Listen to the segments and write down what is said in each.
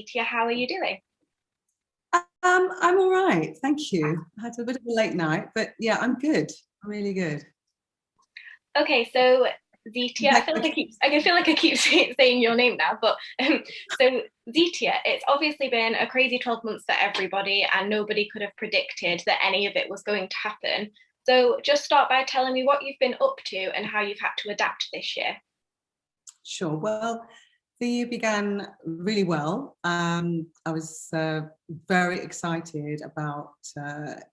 Zeeteah. How are you doing? I'm all right, thank you. I had a bit of a late night, but yeah, I'm good. I'm really good. Okay, so Zeeteah, Like, I feel like I keep saying your name now, but so Zeeteah, it's obviously been a crazy 12 months for everybody, and nobody could have predicted that any of it was going to happen. So just start by telling me what you've been up to and how you've had to adapt this year. sure. Well, the year began really well. I was very excited about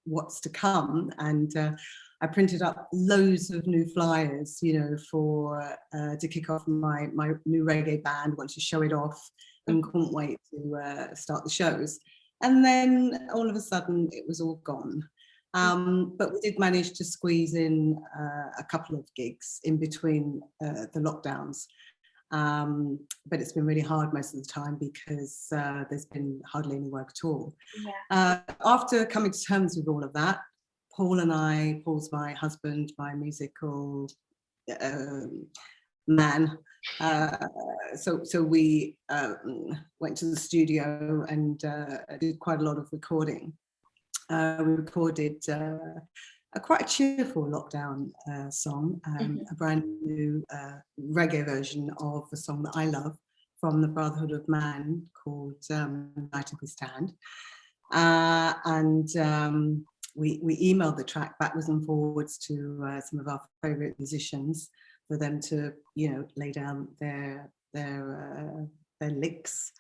what's to come, and I printed up loads of new flyers, for to kick off my new reggae band. Wanted to show it off, and couldn't wait to start the shows. And then all of a sudden, it was all gone. But we did manage to squeeze in a couple of gigs in between the lockdowns. But it's been really hard most of the time because there's been hardly any work at all. After coming to terms with all of that, Paul's my husband, my musical man. So we went to the studio and did quite a lot of recording. We recorded quite a cheerful lockdown song, a brand new reggae version of a song that I love from the Brotherhood of Man called United We Stand. And we emailed the track backwards and forwards to some of our favourite musicians for them to, lay down their licks.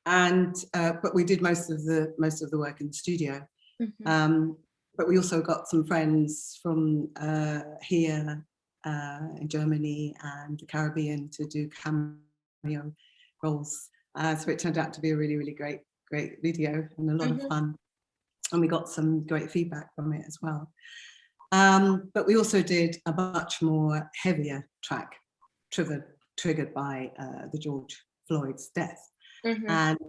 But we did most of the work in the studio. But we also got some friends from here in Germany and the Caribbean to do cameo roles. So it turned out to be a really, really great video and a lot of fun. And we got some great feedback from it as well. But we also did a much more heavier track triggered by the George Floyd's death. And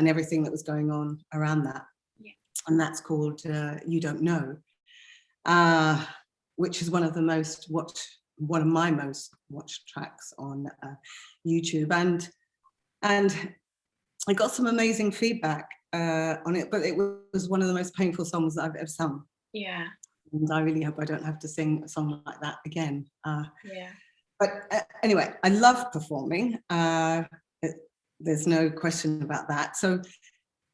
everything that was going on around that. And that's called You Don't Know, which is one of my most watched tracks on YouTube. And I got some amazing feedback on it, but it was one of the most painful songs that I've ever sung. Yeah. And I really hope I don't have to sing a song like that again. But anyway, I love performing. There's no question about that. So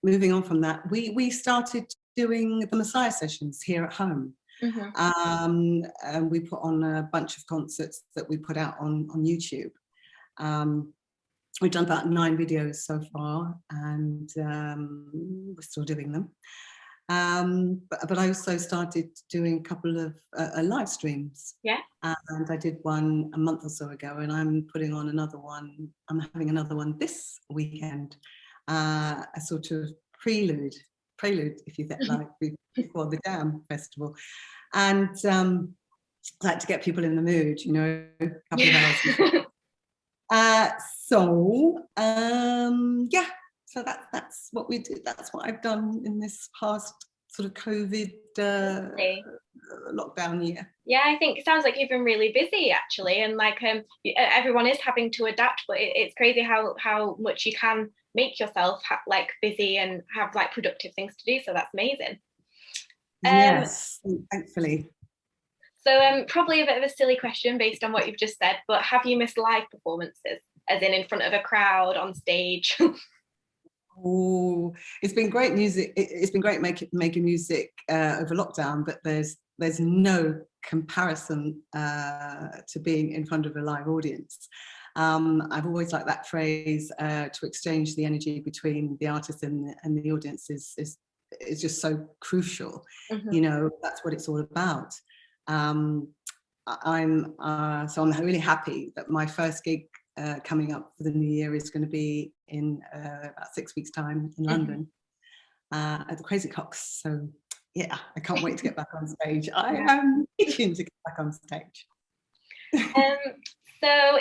moving on from that, we started doing the Massiah sessions here at home. And we put on a bunch of concerts that we put out on YouTube. We've done about 9 videos so far, and we're still doing them. But I also started doing a couple of live streams. And I did one a month or so ago, and I'm putting on another one. I'm having another one this weekend, a sort of prelude, if you like, before the Jam Festival. And I like to get people in the mood, a couple of hours. So that's what we did. That's what I've done in this past sort of COVID lockdown year. Yeah, I think it sounds like you've been really busy actually, and like everyone is having to adapt, but it's crazy how much you can make yourself busy and have productive things to do. So that's amazing. Yes, thankfully. So probably a bit of a silly question based on what you've just said, but have you missed live performances, as in front of a crowd on stage? Oh, it's been great music. It's been great making music over lockdown, but there's no comparison to being in front of a live audience. I've always liked that phrase, to exchange the energy between the artist and the audience is just so crucial. That's what it's all about. I'm really happy that my first gig coming up for the new year is going to be in about 6 weeks' time in London at the Crazy Cocks. So yeah, I can't wait to get back on stage. I am itching to get back on stage. So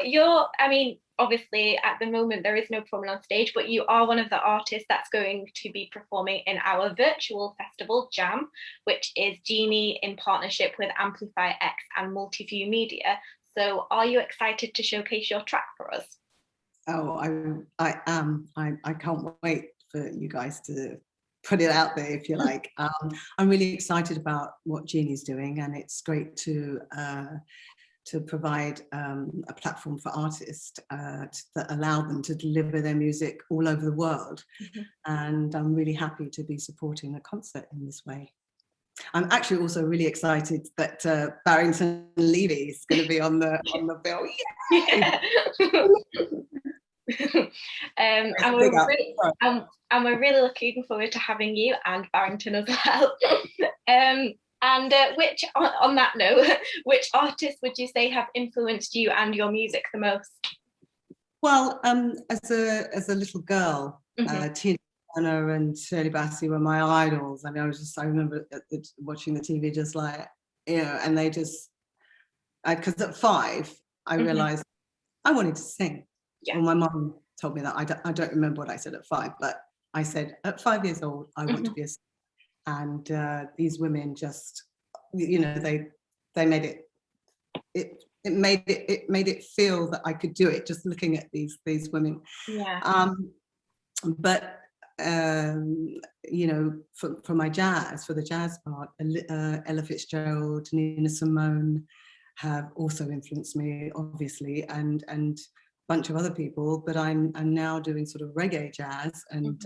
obviously at the moment there is no performing on stage, but you are one of the artists that's going to be performing in our virtual festival, Jam, which is Jeeni in partnership with Amplify X and Multiview Media. So are you excited to showcase your track for us? Oh, I can't wait for you guys to put it out there, if you like. I'm really excited about what Jeeni's doing, and it's great to provide a platform for artists that allow them to deliver their music all over the world. Mm-hmm. And I'm really happy to be supporting a concert in this way. I'm actually also really excited that Barrington Levy is going to be on the bill. Yeah. And we're really looking forward to having you and Barrington as well. And which, on that note, which artists would you say have influenced you and your music the most? Well, as a little girl, mm-hmm. Tina Turner and Shirley Bassey were my idols. I mean, I remember watching the TV just like, you know, and they just, because at 5, I realized I wanted to sing. Yeah. Well, my mum told me that. I don't remember what I said at 5, but I said at 5 years old, I want to be a singer. And these women just, you know, they made it made it feel that I could do it just looking at these women. Yeah. But you know, for my jazz, for the jazz part, Ella Fitzgerald, Nina Simone have also influenced me, obviously, and a bunch of other people. But I'm now doing sort of reggae jazz, and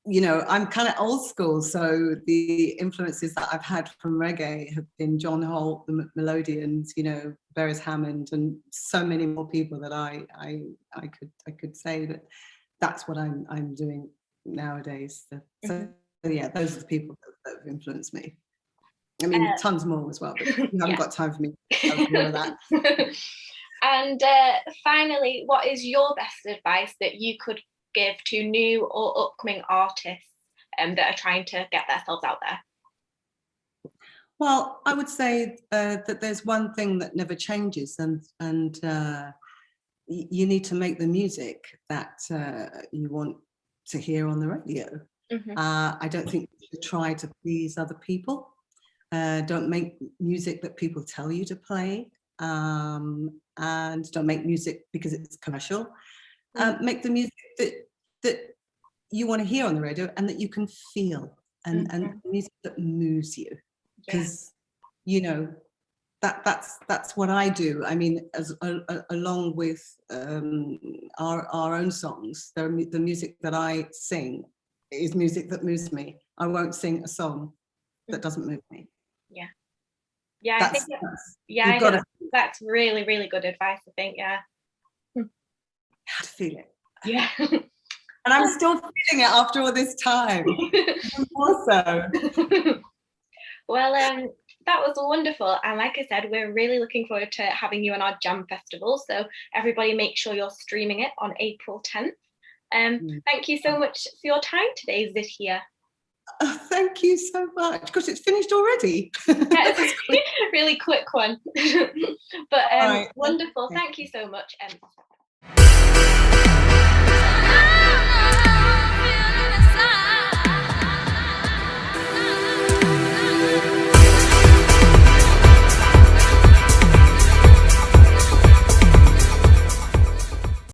you know, I'm kind of old school, so the influences that I've had from reggae have been John Holt, the Melodians, you know, Beres Hammond, and so many more people that I could say that that's what I'm doing nowadays. So yeah, those are the people that have influenced me. I mean, tons more as well, but you haven't got time for me to tell you all of that. And finally, what is your best advice that you could give to new or upcoming artists that are trying to get themselves out there? Well, I would say that there's one thing that never changes, and you need to make the music that you want to hear on the radio. Mm-hmm. I don't think you should try to please other people. Don't make music that people tell you to play, and don't make music because it's commercial. Make the music that you want to hear on the radio and that you can feel, and music that moves you, because you know that's what I do. I mean, along with our own songs, the music that I sing is music that moves me. I won't sing a song that doesn't move me. I think that's really, really good advice, I think. You have to feel it. Yeah. And I'm still feeling it after all this time. Also. Well, that was wonderful. And like I said, we're really looking forward to having you on our Jam Festival. So everybody make sure you're streaming it on April 10th. Thank you so much for your time today, Zeeteah. Thank you so much. Because it's finished already. Yeah, it's a really quick one. But wonderful. Thank you so much.